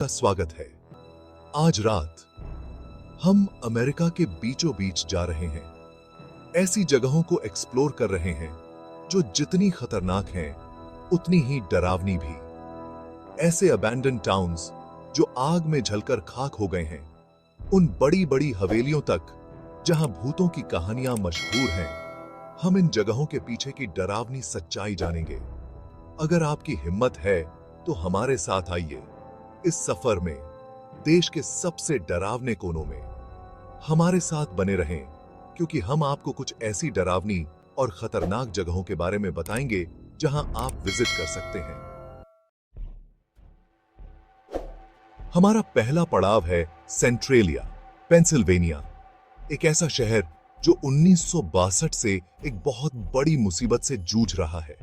का स्वागत है। आज रात हम अमेरिका के बीचों बीच जा रहे हैं, ऐसी जगहों को एक्सप्लोर कर रहे हैं जो जितनी खतरनाक हैं उतनी ही डरावनी भी। ऐसे अबैंडन टाउन्स जो आग में जलकर खाक हो गए हैं, उन बड़ी बड़ी हवेलियों तक जहां भूतों की कहानियां मशहूर हैं, हम इन जगहों के पीछे की डरावनी सच्चाई जानेंगे। अगर आपकी हिम्मत है तो हमारे साथ आइए इस सफर में देश के सबसे डरावने कोनों में। हमारे साथ बने रहें, क्योंकि हम आपको कुछ ऐसी डरावनी और खतरनाक जगहों के बारे में बताएंगे जहां आप विजिट कर सकते हैं। हमारा पहला पड़ाव है सेंट्रेलिया, पेंसिल्वेनिया। एक ऐसा शहर जो 1962 से एक बहुत बड़ी मुसीबत से जूझ रहा है।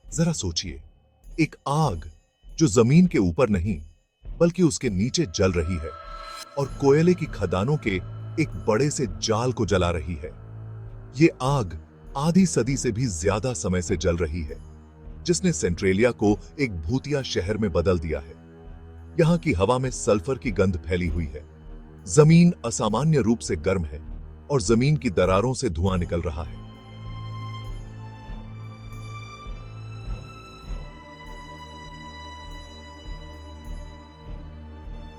जरा सोचिए, एक आग जो जमीन के ऊपर नहीं बल्कि उसके नीचे जल रही है और कोयले की खदानों के एक बड़े से जाल को जला रही है। ये आग आधी सदी से भी ज्यादा समय से जल रही है, जिसने सेंट्रेलिया को एक भूतिया शहर में बदल दिया है। यहाँ की हवा में सल्फर की गंध फैली हुई है, जमीन असामान्य रूप से गर्म है और जमीन की दरारों से धुआं निकल रहा है।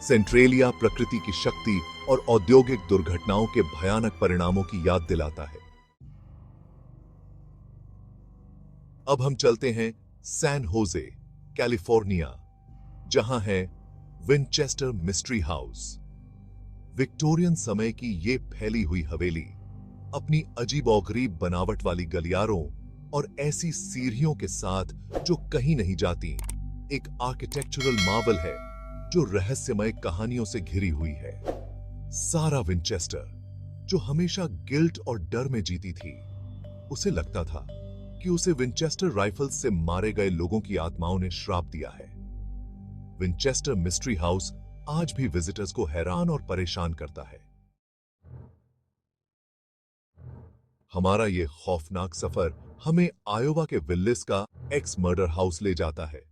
सेंट्रेलिया प्रकृति की शक्ति और औद्योगिक दुर्घटनाओं के भयानक परिणामों की याद दिलाता है। अब हम चलते हैं सैन होजे, कैलिफोर्निया, जहां है विनचेस्टर मिस्ट्री हाउस। विक्टोरियन समय की ये फैली हुई हवेली अपनी अजीबोगरीब बनावट वाली गलियारों और ऐसी सीढ़ियों के साथ जो कहीं नहीं जाती, एक आर्किटेक्चरल मार्वल है जो रहस्यमय कहानियों से घिरी हुई है। सारा विनचेस्टर, जो हमेशा गिल्ट और डर में जीती थी, उसे लगता था कि उसे विनचेस्टर राइफल्स से मारे गए लोगों की आत्माओं ने श्राप दिया है। विनचेस्टर मिस्ट्री हाउस आज भी विजिटर्स को हैरान और परेशान करता है। हमारा ये खौफनाक सफर हमें आयोवा के विल्लिस का एक्स मर्डर हाउस ले जाता है।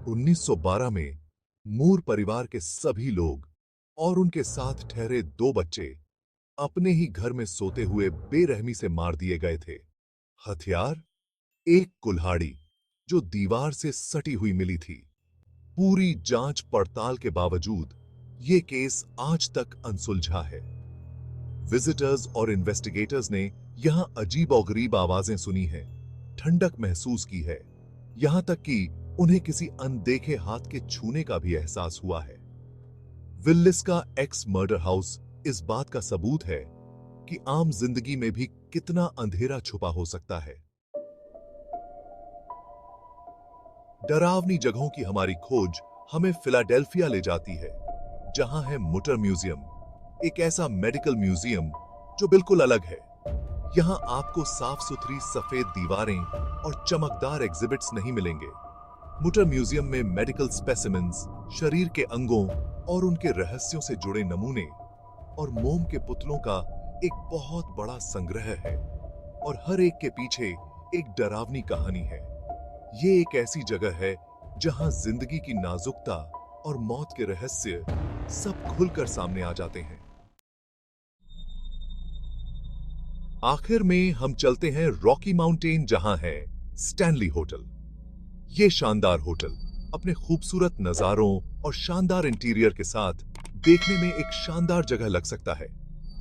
1912 में मूर परिवार के सभी लोग और उनके साथ ठहरे 2 बच्चे अपने ही घर में सोते हुए बेरहमी से मार दिए गए थे। हथियार एक कुल्हाड़ी जो दीवार से सटी हुई मिली थी। पूरी जांच पड़ताल के बावजूद ये केस आज तक अनसुलझा है। विजिटर्स और इन्वेस्टिगेटर्स ने यहां अजीबोगरीब आवाजें सुनी हैं, ठंडक महसूस की है, यहां तक कि उन्हें किसी अनदेखे हाथ के छूने का भी एहसास हुआ है। विल्लिस का एक्स मर्डर हाउस इस बात का सबूत है कि आम जिंदगी में भी कितना अंधेरा छुपा हो सकता है। डरावनी जगहों की हमारी खोज हमें फिलाडेल्फिया ले जाती है, जहां है मुटर म्यूजियम, एक ऐसा मेडिकल म्यूजियम जो बिल्कुल अलग है। यहां आपको साफ सुथरी सफेद दीवारें और चमकदार एग्जिबिट्स नहीं मिलेंगे। मुटर म्यूजियम में मेडिकल स्पेसिमेंस, शरीर के अंगों और उनके रहस्यों से जुड़े नमूने और मोम के पुतलों का एक बहुत बड़ा संग्रह है, और हर एक के पीछे एक डरावनी कहानी है। ये एक ऐसी जगह है जहां जिंदगी की नाजुकता और मौत के रहस्य सब खुलकर सामने आ जाते हैं। आखिर में हम चलते हैं रॉकी माउंटेन, जहां है स्टैनली होटल। ये शानदार होटल अपने खूबसूरत नजारों और शानदार इंटीरियर के साथ देखने में एक शानदार जगह लग सकता है,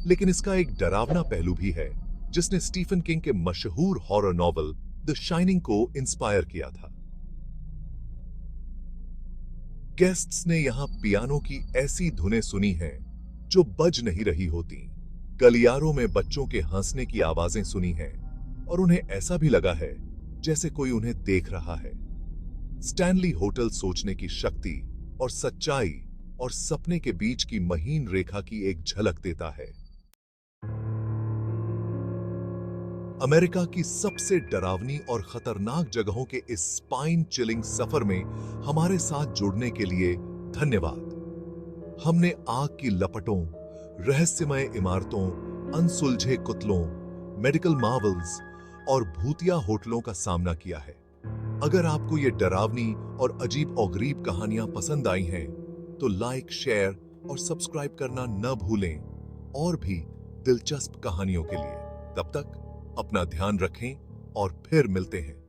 लेकिन इसका एक डरावना पहलू भी है जिसने स्टीफन किंग के मशहूर हॉरर नॉवल द शाइनिंग को इंस्पायर किया था। गेस्ट्स ने यहां पियानो की ऐसी धुनें सुनी हैं जो बज नहीं रही होती, गलियारों में बच्चों के हंसने की आवाजें सुनी हैं, और उन्हें ऐसा भी लगा है जैसे कोई उन्हें देख रहा है। स्टैनली होटल सोचने की शक्ति और सच्चाई और सपने के बीच की महीन रेखा की एक झलक देता है। अमेरिका की सबसे डरावनी और खतरनाक जगहों के इस स्पाइन चिलिंग सफर में हमारे साथ जुड़ने के लिए धन्यवाद। हमने आग की लपटों, रहस्यमय इमारतों, अनसुलझे कुतलों, मेडिकल मार्वल्स और भूतिया होटलों का सामना किया है। अगर आपको ये डरावनी और अजीब और गरीब कहानियां पसंद आई हैं, तो लाइक, शेयर और सब्सक्राइब करना न भूलें और भी दिलचस्प कहानियों के लिए। तब तक अपना ध्यान रखें और फिर मिलते हैं।